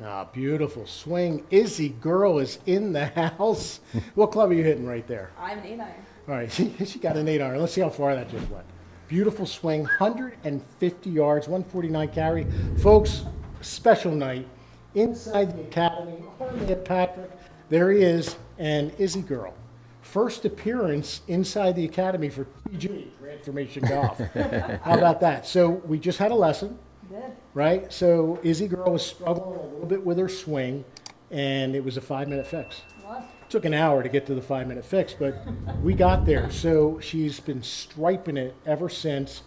Ah, beautiful swing. Izzy Girl is in the house. What club are you hitting right there? I'm an 8-iron. All right, she got an 8-iron. Let's see how far that just went. Beautiful swing, 150 yards, 149 carry. Folks, special night inside the academy. Armand Patrick, there he is, and Izzy Girl. First appearance inside the academy for TG, Transformation Golf. How about that? So we just had a lesson. Good. Right? So Izzy Girl was struggling a little bit with her swing, and it was a 5-minute fix. What? Took an hour to get to the 5-minute fix, but we got there. So she's been striping it ever since.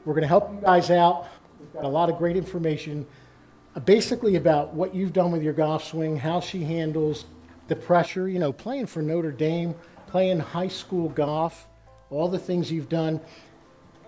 We're going to help you guys out. We've got a lot of great information, basically about what you've done with your golf swing, how she handles the pressure, you know, playing for Notre Dame, playing high school golf, all the things you've done.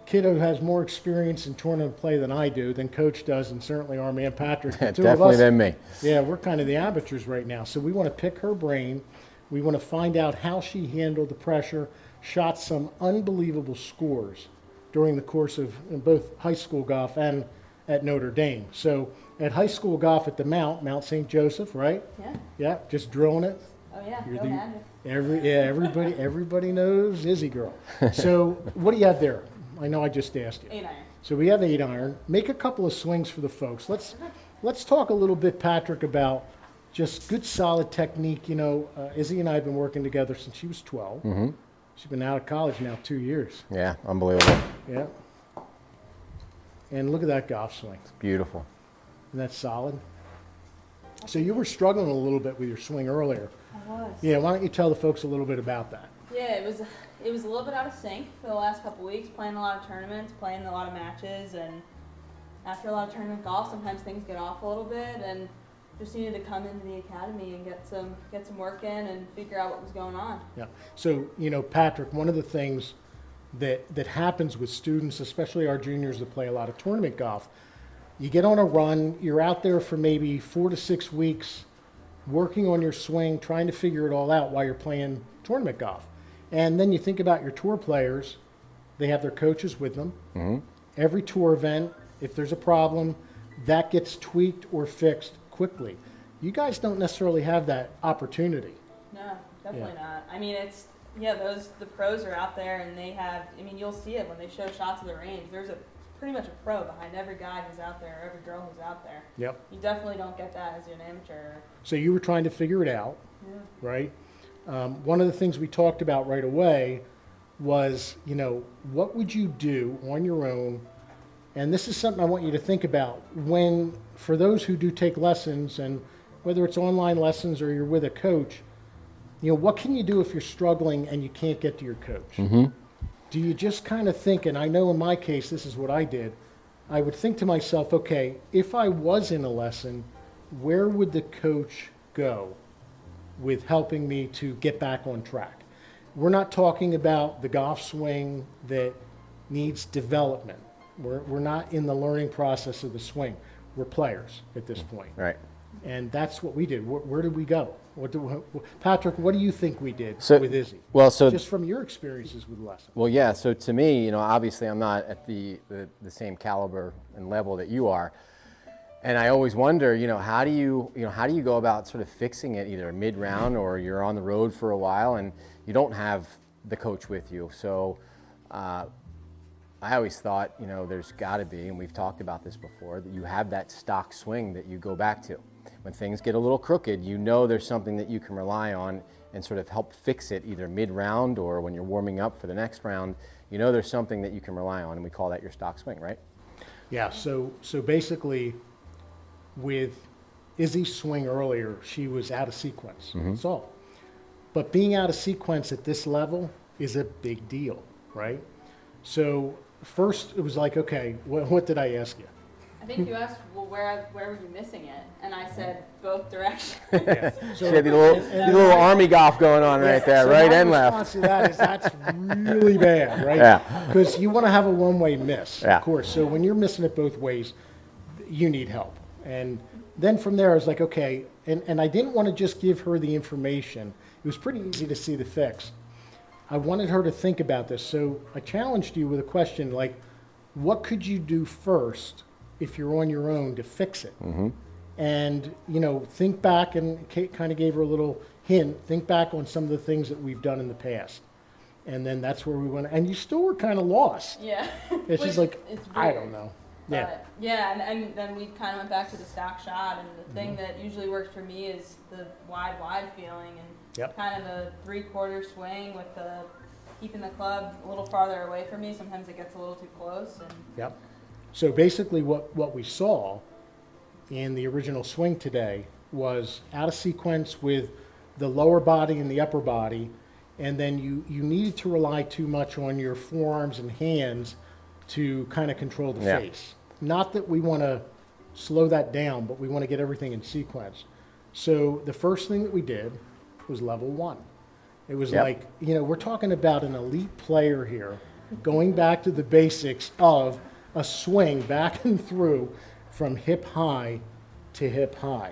Kiddo has more experience in tournament play than I do, than Coach does, and certainly Armand Patrick. The two of Definitely us, than me. yeah, we're kind of the amateurs right now. So we want to pick her brain. We want to find out how she handled the pressure, shot some unbelievable scores during the course of both high school golf and at Notre Dame. So at high school golf at the Mount St. Joseph, right? Yeah. Yeah, just drilling it. Oh, yeah. You're Go the- Magic. everybody knows Izzy Girl. So what do you have there? I know I just asked you. 8-iron. So we have 8-iron. Make a couple of swings for the folks. Let's talk a little bit, Patrick, about just good, solid technique. You know, Izzy and I have been working together since she was 12. Mm-hmm. She's been out of college now 2 years. Yeah, unbelievable. Yeah. And look at that golf swing. It's beautiful. Isn't that solid? So you were struggling a little bit with your swing earlier. I was. Yeah, why don't you tell the folks a little bit about that? Yeah, it was a little bit out of sync for the last couple weeks, playing a lot of tournaments, playing a lot of matches, and after a lot of tournament golf, sometimes things get off a little bit, and just needed to come into the academy and get some work in and figure out what was going on. Yeah. So, you know, Patrick, one of the things that happens with students, especially our juniors that play a lot of tournament golf, you get on a run, you're out there for maybe 4 to 6 weeks, working on your swing, trying to figure it all out while you're playing tournament golf. And then you think about your tour players, they have their coaches with them. Mm-hmm. Every tour event, if there's a problem, that gets tweaked or fixed quickly. You guys don't necessarily have that opportunity. No, definitely not. I mean, the pros are out there, and they have. I mean, you'll see it when they show shots of the range. There's pretty much a pro behind every guy who's out there, every girl who's out there. Yep. You definitely don't get that as an amateur. So you were trying to figure it out, Yeah. right? One of the things we talked about right away was, you know, what would you do on your own? And this is something I want you to think about when, for those who do take lessons, and whether it's online lessons or you're with a coach, you know, what can you do if you're struggling and you can't get to your coach? Mm-hmm. Do you just kind of think, and I know in my case, this is what I did, I would think to myself, okay, if I was in a lesson, where would the coach go with helping me to get back on track? We're not talking about the golf swing that needs development. We're not in the learning process of the swing. We're players at this point. Right. And that's what we did. Where did we go? Patrick, what do you think we did with Izzy? Well, so just from your experiences with lessons. Well, yeah. So to me, you know, obviously I'm not at the same caliber and level that you are, and I always wonder, you know, how do you go about sort of fixing it either mid-round or you're on the road for a while and you don't have the coach with you. So I always thought, you know, there's got to be, and we've talked about this before, that you have that stock swing that you go back to. When things get a little crooked, you know there's something that you can rely on and sort of help fix it either mid-round or when you're warming up for the next round. You know there's something that you can rely on, and we call that your stock swing, right? Yeah, so basically with Izzy's swing earlier, she was out of sequence. That's all. But being out of sequence at this level is a big deal, right? So first it was like, okay, what did I ask you? I think you asked, well, where were you missing it? And I said both directions. Yeah. So, She had the little army golf going on right there, so right my and response left. to that is that's really bad, right? Yeah. Because you want to have a one-way miss, Yeah. of course. So when you're missing it both ways, you need help. And then from there, I was like, okay, and I didn't want to just give her the information. It was pretty easy to see the fix. I wanted her to think about this. So I challenged you with a question like, what could you do first if you're on your own to fix it? And, you know, think back, and Kate kind of gave her a little hint, think back on some of the things that we've done in the past. And then that's where we went, and you still were kind of lost. Yeah. It's just Which like, is I weird. don't know. Yeah. But, yeah, and then we kind of went back to the stock shot, and the thing that usually works for me is the wide feeling, and Yep. kind of a 3/4 swing with the keeping the club a little farther away from me. Sometimes it gets a little too close, and Yep. So basically what we saw in the original swing today was out of sequence with the lower body and the upper body, and then you needed to rely too much on your forearms and hands to kind of control the Yeah. face. Not that we want to slow that down, but we want to get everything in sequence. So the first thing that we did was level one. It was Yep. like, you know, we're talking about an elite player here, going back to the basics of a swing back and through from hip high to hip high.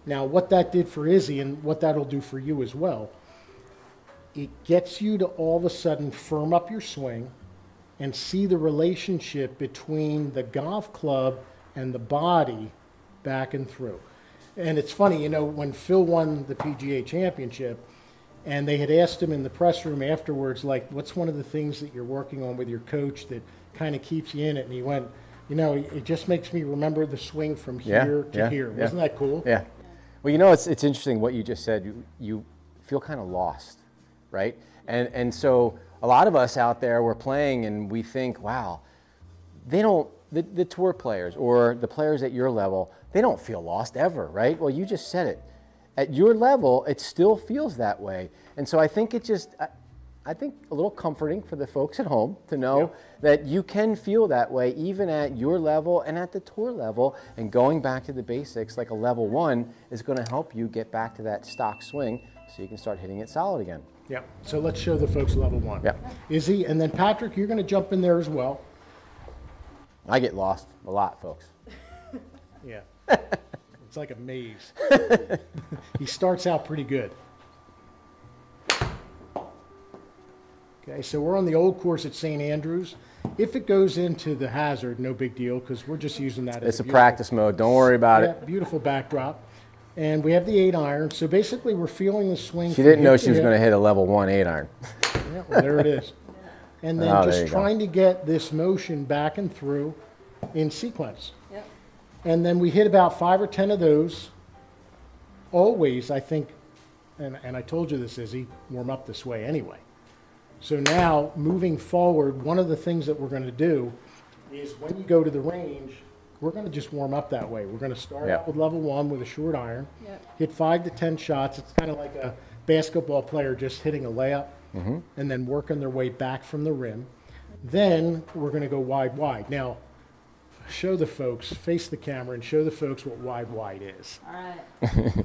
Now, what that did for Izzy, and what that'll do for you as well, it gets you to all of a sudden firm up your swing and see the relationship between the golf club and the body back and through. And it's funny, you know, when Phil won the PGA championship, and they had asked him in the press room afterwards, like, what's one of the things that you're working on with your coach that kind of keeps you in it? And he went, you know, it just makes me remember the swing from Yeah, here to yeah, here. yeah. Wasn't that cool? Yeah. Well, you know, it's interesting what you just said. You feel kind of lost, right? And so a lot of us out there, we're playing and we think, wow, they don't, the tour players or the players at your level, they don't feel lost ever, right? Well, you just said it. At your level, it still feels that way. And so I think it just, I think a little comforting for the folks at home to know that you can feel that way even at your level and at the tour level. And going back to the basics, like a level one, is going to help you get back to that stock swing so you can start hitting it solid again. Yep. So let's show the folks level one. Yep. Izzy, and then Patrick, you're going to jump in there as well. I get lost a lot, folks. Yeah. It's like a maze. He starts out pretty good. Okay, so we're on the old course at St. Andrews. If it goes into the hazard, no big deal, because we're just using that as It's a beautiful- practice mode. Don't worry about Yeah, it. beautiful backdrop. And we have the 8-iron. So basically, we're feeling the swing. She from didn't know hip she was hip. going to hit a level 1 8-iron. Yeah, well, there it is. And then Oh, there just you go. trying to get this motion back and through in sequence. yep. And then we hit about 5 or 10 of those. Always, I think, and I told you this, Izzy, warm up this way anyway. So now, moving forward, one of the things that we're going to do is when you go to the range, we're going to just warm up that way. We're going to start Yep. out with level one with a short iron, Yep. hit 5 to 10 shots. It's kind of like a basketball player just hitting a layup and then working their way back from the rim. Then we're going to go wide. Now, show the folks, face the camera, and show the folks what wide is. All right.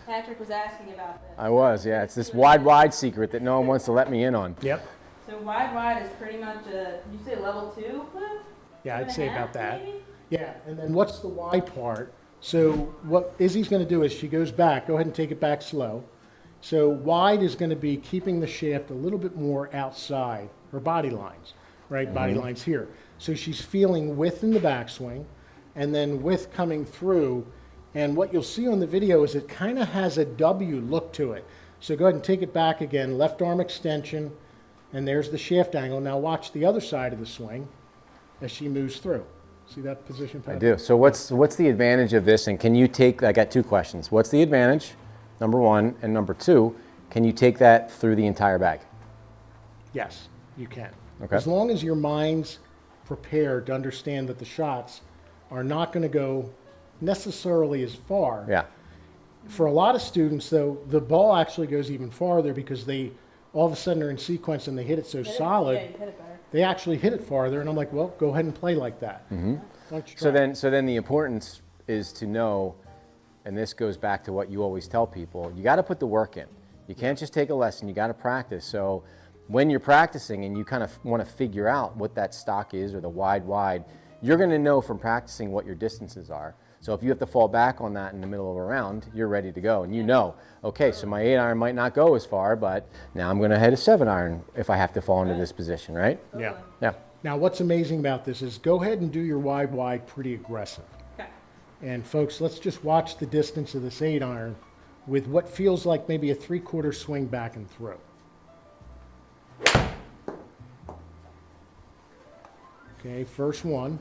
Patrick was asking about this. I was, yeah. It's this wide secret that no one wants to let me in on. Yep. So wide is pretty much a, you say level 2, Cliff? Yeah, I'd 2.5 say about that. maybe? Yeah, and then what's the wide part? So what Izzy's going to do is she goes back. Go ahead and take it back slow. So wide is going to be keeping the shaft a little bit more outside her body lines, right? Body lines here. So she's feeling width in the backswing, and then width coming through. And what you'll see on the video is it kind of has a W look to it. So go ahead and take it back again. Left arm extension, and there's the shaft angle. Now watch the other side of the swing as she moves through. See that position, I Pat? do. So what's the advantage of this? And can you take, I got 2 questions. What's the advantage, number 1? And number 2, can you take that through the entire bag? Yes, you can. Okay. As long as your mind's prepared to understand that the shots are not going to go necessarily as far. Yeah. For a lot of students, though, the ball actually goes even farther because they all of a sudden are in sequence and they hit it so Hit it? solid, Yeah, you hit it better. they actually hit it farther. And I'm like, well, go ahead and play like that. Why don't you So try? then the importance is to know, and this goes back to what you always tell people, you got to put the work in. You can't just take a lesson, you got to practice. So when you're practicing and you kind of want to figure out what that stock is or the wide, you're going to know from practicing what your distances are. So if you have to fall back on that in the middle of a round, you're ready to go. And you know, okay, so my 8-iron might not go as far, but now I'm going to hit a 7-iron if I have to fall into this position, right? Yeah. Yeah. Now, what's amazing about this is go ahead and do your wide pretty aggressive. Okay. And folks, let's just watch the distance of this 8-iron with what feels like maybe a 3/4 swing back and through. Okay, first one.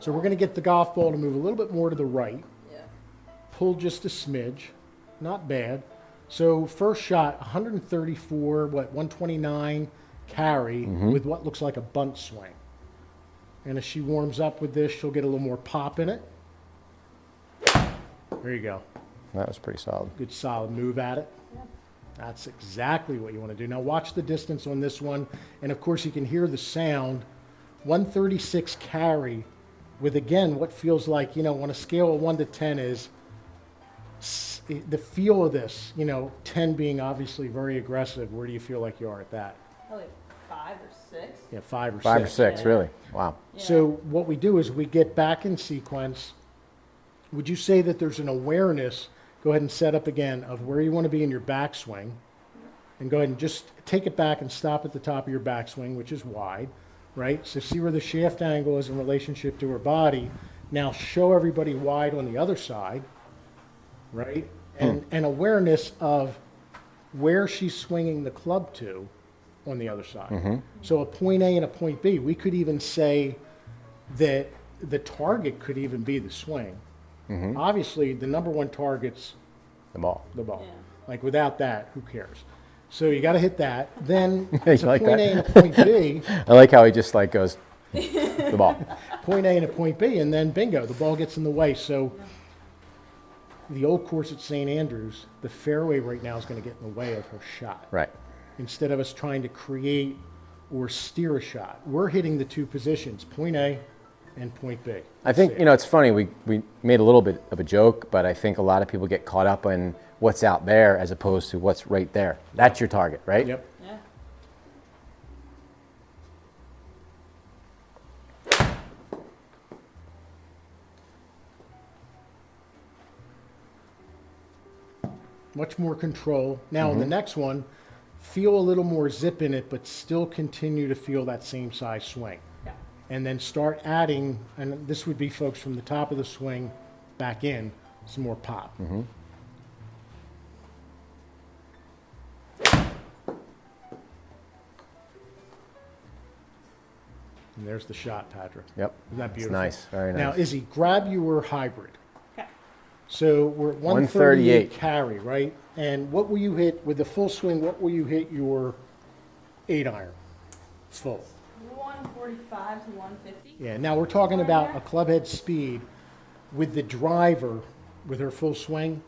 So we're going to get the golf ball to move a little bit more to the right. Yeah. Pull just a smidge. Not bad. So first shot, 134, 129 carry with what looks like a bunt swing. And as she warms up with this, she'll get a little more pop in it. There you go. That was pretty solid. Good solid move at it. Yeah. That's exactly what you want to do. Now watch the distance on this one. And of course you can hear the sound. 136 carry with, again, what feels like, on a scale of 1 to 10 is the feel of this, 10 being obviously very aggressive. Where do you feel like you are at that? Probably 5 or 6. Yeah, 5 or 6. 5 or 6, Yeah. really? Wow. Yeah. So what we do is we get back in sequence. Would you say that there's an awareness, go ahead and set up again, of where you want to be in your backswing, and go ahead and just take it back and stop at the top of your backswing, which is wide, right? So see where the shaft angle is in relationship to her body. Now show everybody wide on the other side, right? And awareness of where she's swinging the club to on the other side. So a point A and a point B. We could even say that the target could even be the swing. Obviously, the number one target's The ball. the ball. Yeah. Like without that, who cares? So you got to hit that. Then You it's a like point that? A and a point B. I like how he just like goes, the ball. Point A and a point B, and then bingo, the ball gets in the way. So the old course at St. Andrews, the fairway right now is going to get in the way of her shot. Right. Instead of us trying to create or steer a shot, we're hitting the two positions, point A and point B. I think, it's funny, we made a little bit of a joke, but I think a lot of people get caught up in what's out there as opposed to what's right there. That's your target, right? Yep. Yeah. Much more control. Now on the next one, feel a little more zip in it, but still continue to feel that same size swing. Yeah. And then start adding, and this would be folks from the top of the swing back in, some more pop. And there's the shot, Patrick. Yep. Isn't that It's beautiful? nice. Very nice. Now, Izzy, grab your hybrid. Okay. So we're at 138 carry, right? And what will you hit with the full swing? What will you hit your 8-iron full? 145 to 150. Yeah. Now we're talking about a club head speed with the driver with her full swing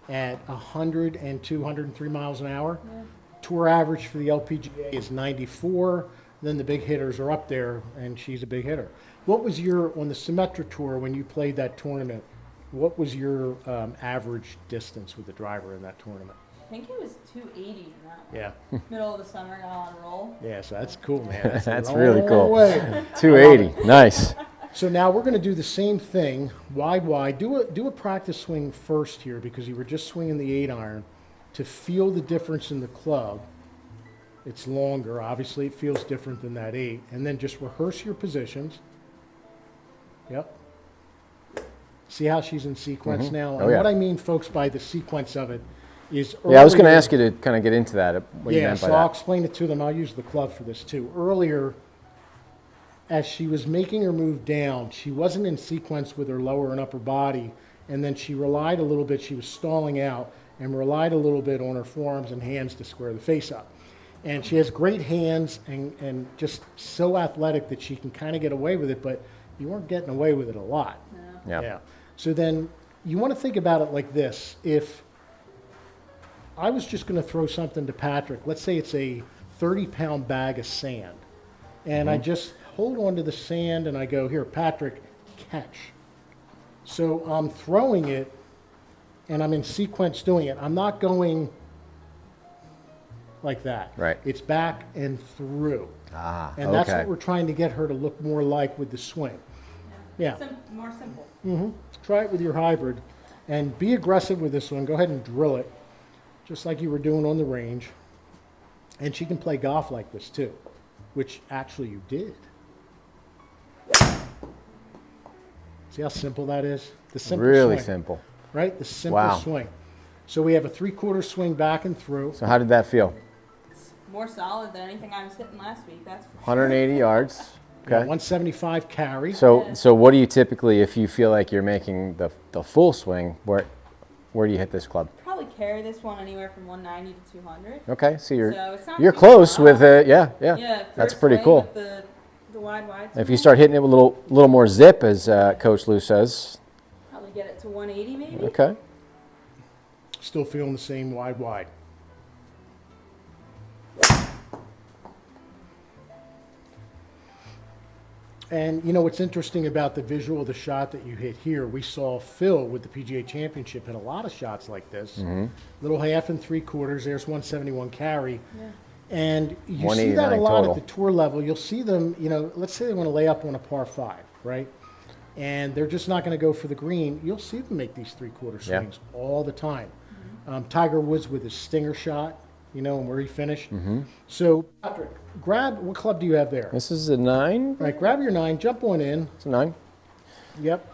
at 100 and 203 miles an hour. Yeah. Tour average for the LPGA is 94. Then the big hitters are up there, and she's a big hitter. What was your, on the Symetra Tour when you played that tournament, what was your average distance with the driver in that tournament? I think it was 280 in that one. Yeah. Middle of the summer, got on a roll. Yeah, so that's cool, man. That's, a That's long really cool. way. 280. Nice. So now we're going to do the same thing, wide. Do a practice swing first here because you were just swinging the 8-iron to feel the difference in the club. It's longer, obviously it feels different than that 8. And then just rehearse your positions. Yep. See how she's in sequence now? Oh, And yeah. what I mean, folks, by the sequence of it is Yeah, I was going to earlier- ask you to kind of get into that, what you yeah, meant by so I'll that. explain it to them. I'll use the club for this too. Earlier, as she was making her move down, she wasn't in sequence with her lower and upper body, and then she relied a little bit, she was stalling out, and relied a little bit on her forearms and hands to square the face up. And she has great hands and just so athletic that she can kind of get away with it, but you weren't getting away with it a lot. No. Yeah. So then you want to think about it like this. If I was just going to throw something to Patrick, let's say it's a 30-pound bag of sand, and I just hold on to the sand and I go, here, Patrick, catch. So I'm throwing it and I'm in sequence doing it. I'm not going like that. Right. It's back and through. Ah, And that's okay. what we're trying to get her to look more like with the swing. Yeah. More simple. Try it with your hybrid and be aggressive with this one. Go ahead and drill it just like you were doing on the range. And she can play golf like this too, which actually you did. See how simple that is? The simple Really swing, simple. right? The simple Wow. swing. So we have a 3/4 swing back and through. So how did that feel? It's more solid than anything I was hitting last week. That's for 180 yards. Yeah, Okay. 175 carry. So what do you typically, if you feel like you're making the full swing, where do you hit this club? sure. Probably carry this one anywhere from 190 to 200. Okay, so So it's not you're too close far with off. it. Yeah, yeah. Yeah, That's first pretty swing cool. with the wide If you swing, start hitting it with a little more zip, as Coach Lou says. probably get it to 180 maybe. Okay. Still feeling the same wide. And you know what's interesting about the visual of the shot that you hit here, we saw Phil with the PGA Championship hit a lot of shots like this. Mm-hmm. Little 1/2 and 3/4, there's 171 carry. Yeah. And you see that a 189 lot total. at the tour level. You'll see them, you know, let's say they want to lay up on a par 5, right? And they're just not going to go for the green. You'll see them make these 3/4 Yeah. swings all the time. Tiger Woods with his stinger shot, you know, and where he finished. Mm-hmm. So, Patrick, grab, what club do you have there? This is a 9. All right, grab your 9, jump on in. It's a 9. Yep.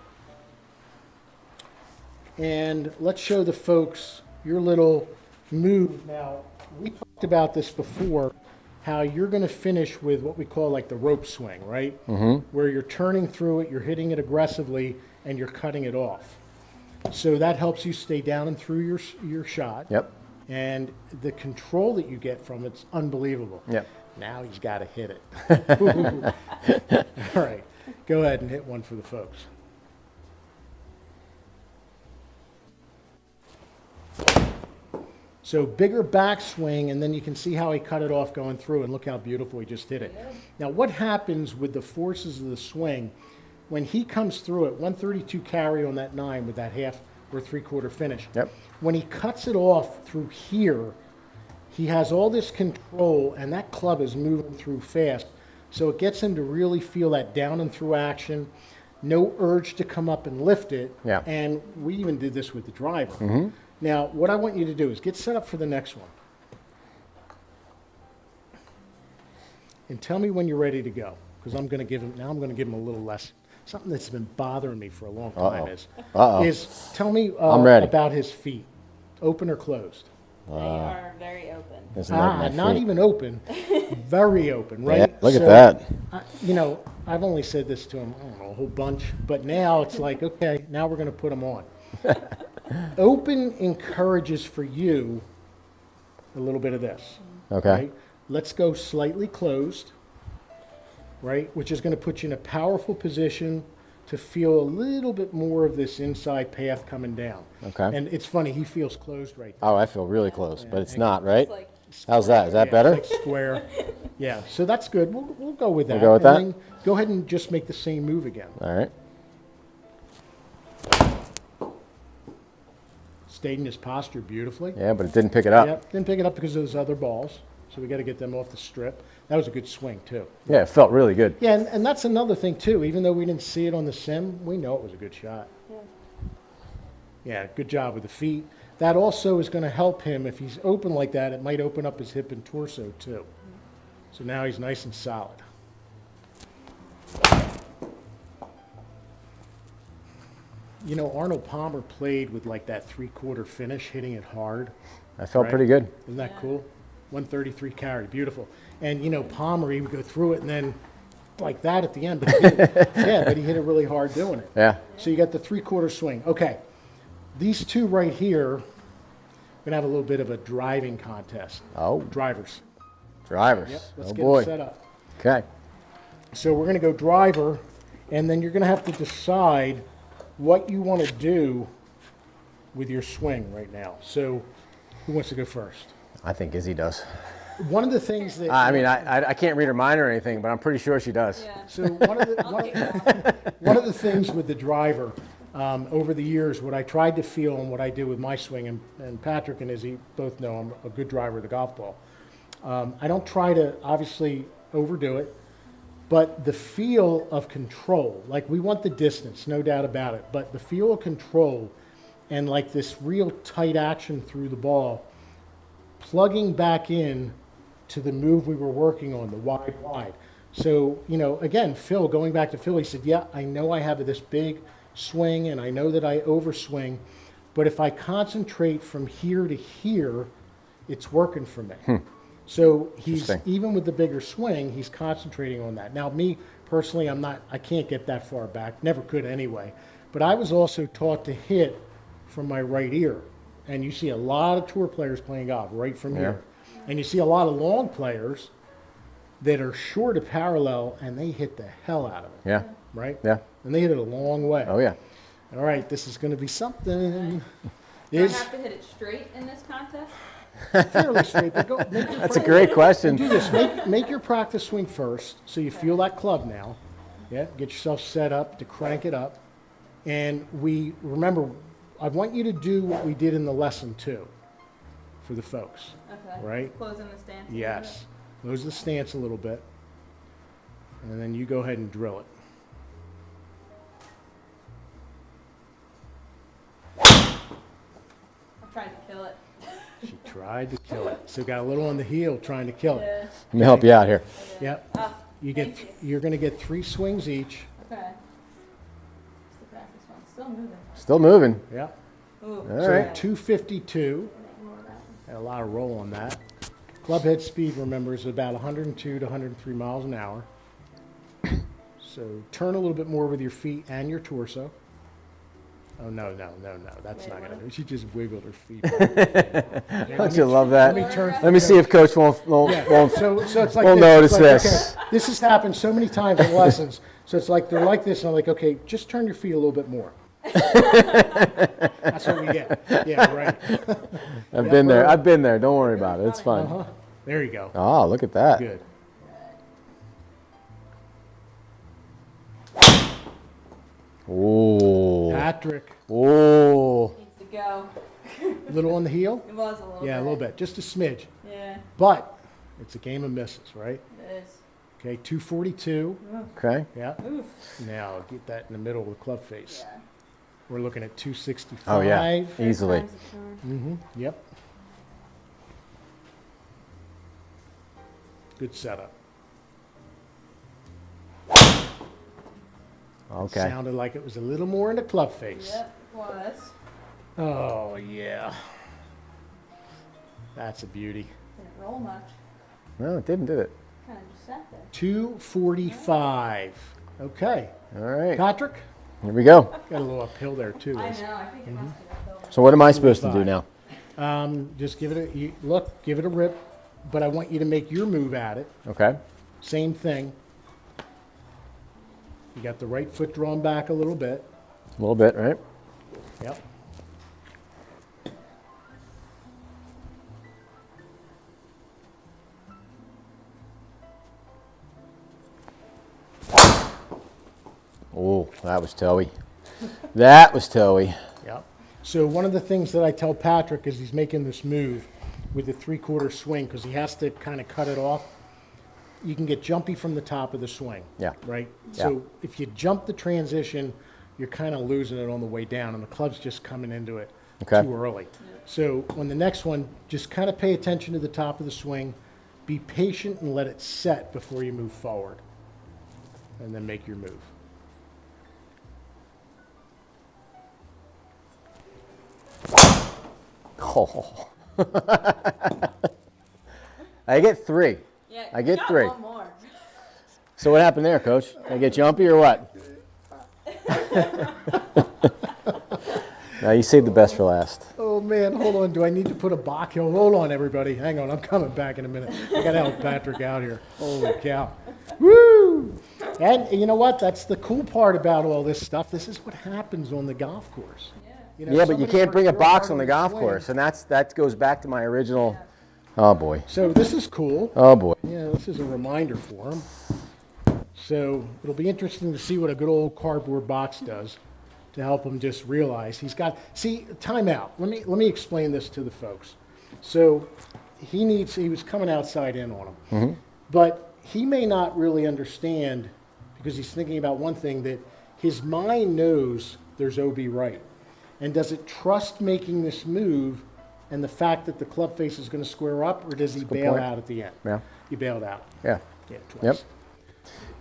And let's show the folks your little move. Now, we talked about this before, how you're going to finish with what we call like the rope swing, right? Mm-hmm. Where you're turning through it, you're hitting it aggressively, and you're cutting it off. So that helps you stay down and through your shot. Yep. And the control that you get from it's unbelievable. Yep. Now he's got to hit it. All right. Go ahead and hit one for the folks. So bigger backswing, and then you can see how he cut it off going through, and look how beautiful he just hit it. Now what happens with the forces of the swing, when he comes through it, 132 carry on that 9 with that 1/2 or 3/4 finish. Yep. When he cuts it off through here, he has all this control, and that club is moving through fast. So it gets him to really feel that down and through action, no urge to come up and lift it. Yeah. And we even did this with the driver. Now, what I want you to do is get set up for the next one. And tell me when you're ready to go, because I'm going to give him a little lesson. Something that's been bothering me for a long time is tell me I'm ready. about his feet, open or closed. They are very open. Doesn't like my Not feet. even open, very open, right? Yeah, look at So, that. you know, I've only said this to him, I don't know, a whole bunch, but now it's like, okay, now we're going to put him on. Open encourages for you a little bit of this. Okay. Right? Let's go slightly closed, right? Which is going to put you in a powerful position to feel a little bit more of this inside path coming down. Okay. And it's funny, he feels closed right there. Oh, I feel really close, but it's not, right? It's like How's that? Is that Yeah, better? it's like square. Yeah, so that's good. We'll go with that. go with And that? then go ahead and just make the same move again. All right. Stayed in his posture beautifully. Yeah, but it didn't pick it up. Yep. Didn't pick it up because of those other balls. So we got to get them off the strip. That was a good swing too. Yeah, it felt really good. Yeah, and that's another thing too. Even though we didn't see it on the sim, we know it was a good shot. Yeah, good job with the feet. That also is going to help him if he's open like that. It might open up his hip and torso too. So now he's nice and solid. You know, Arnold Palmer played with like that 3/4 finish, hitting it hard. I felt Right. pretty good. Isn't that cool? 133 carry, beautiful. And you know, Palmer, he would go through it and then like that at the end. But he hit it, yeah, but he hit it really hard doing it. Yeah. So you got the 3/4 swing. Okay, these two right here, we're gonna have a little bit of a driving contest. Oh, Drivers. drivers. Yep. Let's Oh get boy. them set up. Okay. So we're gonna go driver, and then you're gonna have to decide what you want to do with your swing right now. So, who wants to go first? I think Izzy does. One of the things that I mean, I can't read her mind or anything, but I'm pretty sure she does. Yeah. So one of the I'll kick it off. one of the things with the driver over the years, what I tried to feel and what I did with my swing, and Patrick and Izzy both know I'm a good driver of the golf ball. I don't try to obviously overdo it, but the feel of control, like we want the distance, no doubt about it, but the feel of control and like this real tight action through the ball, plugging back in to the move we were working on, the wide. So, you know, again, Phil, going back to Phil, he said, yeah, I know I have this big swing and I know that I overswing, but if I concentrate from here to here, it's working for me. So he's, Interesting. even with the bigger swing, he's concentrating on that. Now me personally, I can't get that far back, never could anyway. But I was also taught to hit from my right ear. And you see a lot of tour players playing golf right from here. And you see a lot of long players that are short of parallel and they hit the hell out of it, Yeah. right? Yeah. And they hit it a long way. Oh yeah. All right, this is going to be something. Do I Is have to hit it straight in this contest? fairly straight, but go. Make your That's a great question. Do this. Make your practice swing first, so you feel that club now. Yeah, get yourself set up to crank it up. And remember, I want you to do what we did in the lesson too, for the folks. Okay. Right? Closing the stance. a little Yes. Close the stance a little bit, and then you go ahead and drill it. bit. I'm trying to kill it. She tried to kill it. So got a little on the heel trying to kill it. Yeah. Let me help you out here. Yep. Ah, You're going to get 3 swings each. okay. What's the practice one? Still moving. Still moving. Yep. Ooh. All So right. 252. Ignore that one. Had a lot of roll on that. Club head speed, remember, is about 102 to 103 miles an hour. So turn a little bit more with your feet and your torso. Oh, no. That's Wait, not going to what? do it. She just wiggled her feet. Don't you love that? Let me turn. Let me see if Coach won't Yeah. So it's like We'll this. notice It's like, this. okay, this has happened so many times in lessons. So it's like they're like this, and I'm like, okay, just turn your feet a little bit more. That's what we get. Yeah, right. I've been there. I've been there. Don't worry about it. It's fine. Uh-huh. There you go. Oh, look at that. Good. Ooh. Patrick, Ooh. Needs to go. little on the heel. It was a little bit. Yeah, a little bit, just a smidge. Yeah, But it's a game of misses, right? it is. Okay, 242. Okay. Yeah. Oof. Now get that in the middle of the club face. Yeah. We're looking at 265. Oh yeah. Easily. Times the charm. Mm-hmm. Yep. Good setup. Okay. Sounded like it was a little more in the club face. Yep, it was. Oh yeah. That's a beauty. Didn't roll much. No, it didn't, did it? Kind of just sat there. 245. Okay. All right. Patrick, Here we go. got a little uphill there too. I know. I think it must be uphill. So what am I supposed to do now? Just give it give it a rip, but I want you to make your move at it. Okay. Same thing. You got the right foot drawn back a little bit. A little bit, right? Yep. Oh, that was toey. That was toey. Yep. So one of the things that I tell Patrick is he's making this move with the 3/4 swing because he has to kind of cut it off. You can get jumpy from the top of the swing. Yeah. Right? Yeah. So if you jump the transition, you're kind of losing it on the way down, and the club's just coming into it Okay. too early. So on the next one, just kind of pay attention to the top of the swing. Be patient and let it set before you move forward. And then make your move. Oh. I get 3. Yeah, I get you got 3. one more. So what happened there, Coach? Did I get jumpy or what? No, you saved the best for last. Oh man, hold on. Do I need to put a box? Hold on, everybody. Hang on. I'm coming back in a minute. I got to help Patrick out here. Holy cow. Woo! And you know what? That's the cool part about all this stuff. This is what happens on the golf course. You know, Yeah, but you somebody can't bring a works real box hard on the the golf swing. course, and that goes back to my original. Oh boy. So this is cool. Oh boy. Yeah, this is a reminder for him. So it'll be interesting to see what a good old cardboard box does to help him just realize he's got. See, timeout. Let me explain this to the folks. So he was coming outside in on him, but he may not really understand because he's thinking about one thing that his mind knows there's OB right, and does it trust making this move and the fact that the club face is going to square up, or does he bail point. out at the end? Yeah. He bailed out. Yeah. Yeah, twice. Yep.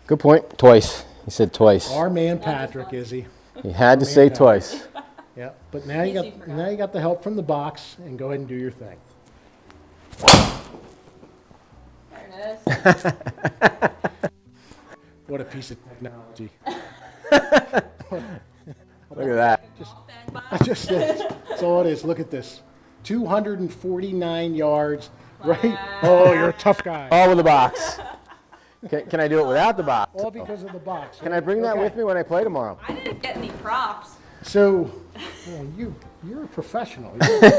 Good point. Twice. He said twice. Our man Patrick, is he? He had to say Mankind. twice. Yeah, but now you Easy got for now you got the help from the box, and go ahead and do your thing. There it is. What a piece of technology! Look at that. I just said, that's all it is. Look at this, 249 yards. Right? Oh, you're a tough guy. All with the box. Can I do it without the box? All because of the box. Can I bring that Okay. with me when I play tomorrow? I didn't get any props. So, well, you're a professional. You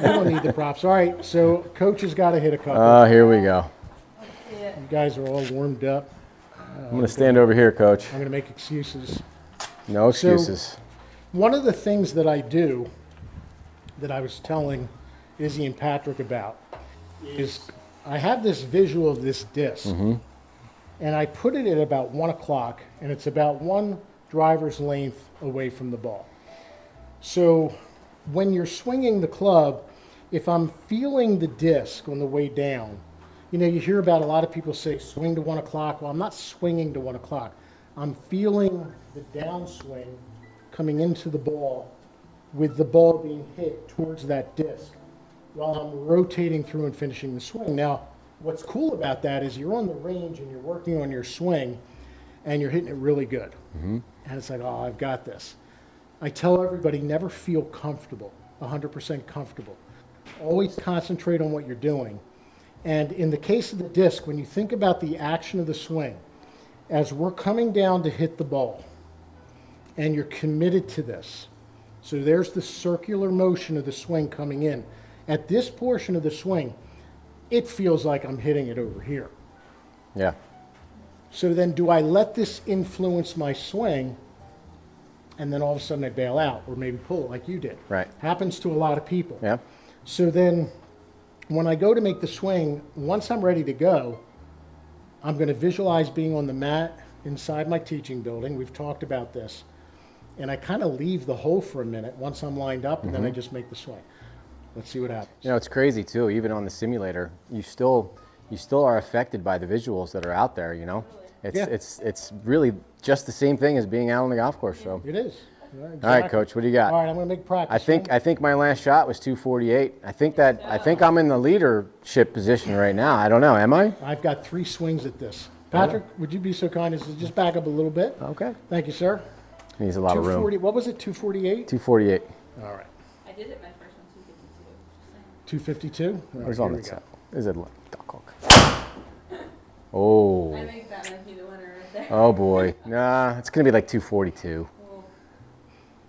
don't need the props. All right, so coach has got to hit a couple. Oh, here we go. See it. You guys are all warmed up. I'm going to stand over here, Coach. I'm going to make excuses. No So- excuses. One of the things that I do that I was telling Izzy and Patrick about is I have this visual of this disc, and I put it at about 1 o'clock, and it's about one driver's length away from the ball. So when you're swinging the club, if I'm feeling the disc on the way down, you know, you hear about a lot of people say swing to 1 o'clock. Well, I'm not swinging to 1 o'clock. I'm feeling the downswing coming into the ball with the ball being hit towards that disc while I'm rotating through and finishing the swing. Now, what's cool about that is you're on the range and you're working on your swing and you're hitting it really good. And it's like, oh, I've got this. I tell everybody, never feel comfortable, 100% comfortable. Always concentrate on what you're doing. And in the case of the disc, when you think about the action of the swing, as we're coming down to hit the ball, and you're committed to this, so there's the circular motion of the swing coming in. At this portion of the swing, it feels like I'm hitting it over here. Yeah. So then do I let this influence my swing, and then all of a sudden I bail out, or maybe pull it like you did? Right. Happens to a lot of people. Yeah. So then when I go to make the swing, once I'm ready to go, I'm going to visualize being on the mat inside my teaching building. We've talked about this. And I kind of leave the hole for a minute once I'm lined up, and then I just make the swing. Let's see what happens. You know, it's crazy too. Even on the simulator, you still are affected by the visuals that are out there. You know, Yeah. it's really just the same thing as being out on the golf course. So, It is. Yeah, all right, exactly. Coach, what do you got? All right, I'm going to make practice. I think my last shot was 248. I think I'm in the leadership position right now. I don't know. Am I? I've got 3 swings at this. Patrick, would you be so kind as to just back up a little bit? Okay. Thank you, sir. Needs a lot of room. 240. What was it? 248. 248. All right. I did it my first one, 252. 252. All right, Where's here on we the go. set? Is it duck hook? Oh. I think that might be the winner right there. Oh boy. Nah, it's gonna be like 242. We'll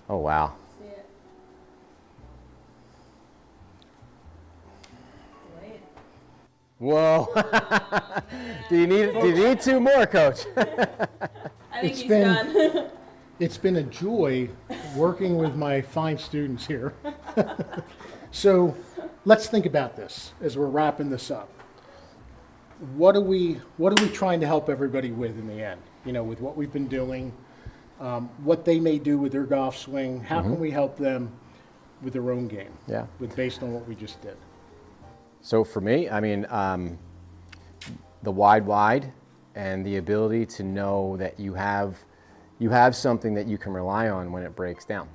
Oh wow. see it. Wait. Whoa. do you need 2 more, Coach? I think It's he's been- done. It's been a joy working with my fine students here. So let's think about this as we're wrapping this up. What are we trying to help everybody with in the end? You know, with what we've been doing, what they may do with their golf swing. How can we help them with their own game? Yeah. With based on what we just did. So for me, I mean, the wide, and the ability to know that you have something that you can rely on when it breaks down.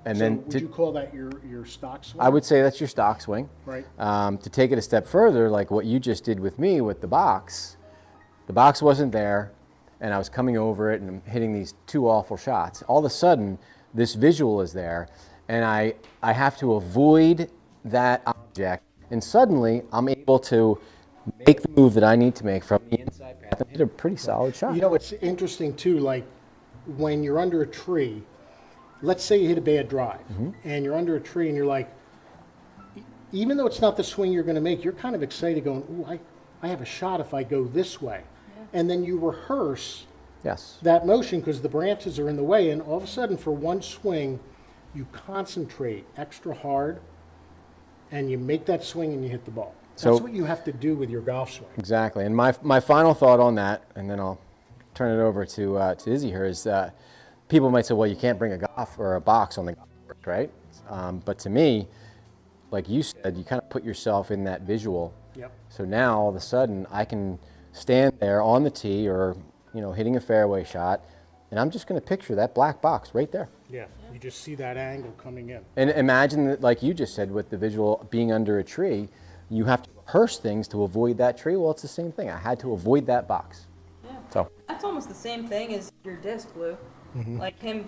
And So then would you call that your stock swing? I would say that's your stock swing. Right. To take it a step further, like what you just did with me with the box wasn't there, and I was coming over it and I'm hitting these 2 awful shots. All of a sudden, this visual is there, and I have to avoid that object, and suddenly I'm able to make the move that I need to make from the inside path and hit a pretty solid shot. You know, it's interesting too, like when you're under a tree, let's say you hit a bad drive and you're under a tree and you're like, even though it's not the swing you're going to make, you're kind of excited going, ooh, I have a shot if I go this way. And then you rehearse Yes. that motion because the branches are in the way, and all of a sudden for one swing, you concentrate extra hard and you make that swing and you hit the ball. That's So- what you have to do with your golf swing. Exactly. And my final thought on that, and then I'll turn it over to Izzy here, is people might say, well, you can't bring a golf or a box on the golf course, right? But to me, like you said, you kind of put yourself in that visual. Yep. So now all of a sudden I can stand there on the tee or, hitting a fairway shot and I'm just going to picture that black box right there. Yeah, you just see that angle coming in. And imagine that, like you just said, with the visual being under a tree, you have to rehearse things to avoid that tree. Well, it's the same thing. I had to avoid that box. Yeah. So, That's almost the same thing as your disc, Lou. Mm-hmm. Like him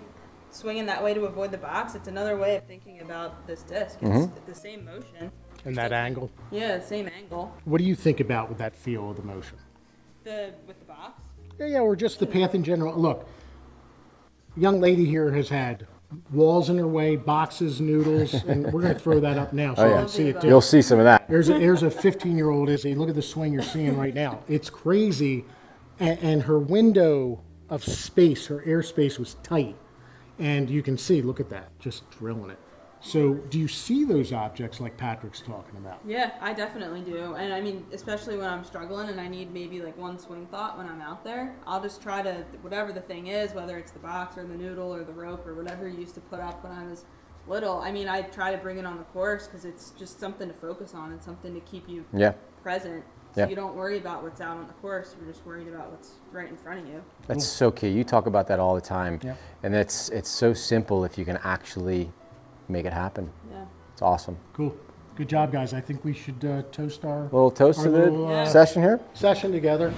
swinging that way to avoid the box, it's another way of thinking about this disc. It's Mm-hmm. the same motion. And that angle. Yeah, the same angle. What do you think about with that feel of the motion? With the box. Yeah, or just the path in general. Look, young lady here has had walls in her way, boxes, noodles, and we're going to throw that up now so you yeah. can see it too. you'll see some of that. There's a 15-year-old Izzy. Look at the swing you're seeing right now. It's crazy, and her window of space, her airspace was tight, and you can see. Look at that, just drilling it. So, do you see those objects like Patrick's talking about? Yeah, I definitely do. And I mean, especially when I'm struggling and I need maybe like one swing thought when I'm out there, I'll just try to, whatever the thing is, whether it's the box or the noodle or the rope or whatever you used to put up when I was little. I mean, I try to bring it on the course because it's just something to focus on and something to keep you Yeah. present. So Yeah. you don't worry about what's out on the course. You're just worried about what's right in front of you. That's so key. You talk about that all the time. Yeah. And it's so simple if you can actually make it happen. Yeah. It's awesome. Cool. Good job, guys. I think we should toast our Little toast Our to the little, session here. session together.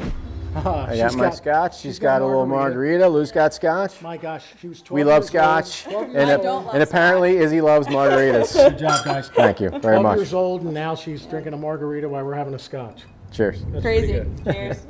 I got my scotch. She's got a little margarita. Lou's got scotch. My gosh, she was 12 We love years old. scotch. 12 years And, I old. don't love and apparently Izzy loves margaritas. Good job, guys. Thank you very 12 much. years old, and now she's drinking a margarita while we're having a scotch. Cheers. That's pretty Crazy. good. Cheers.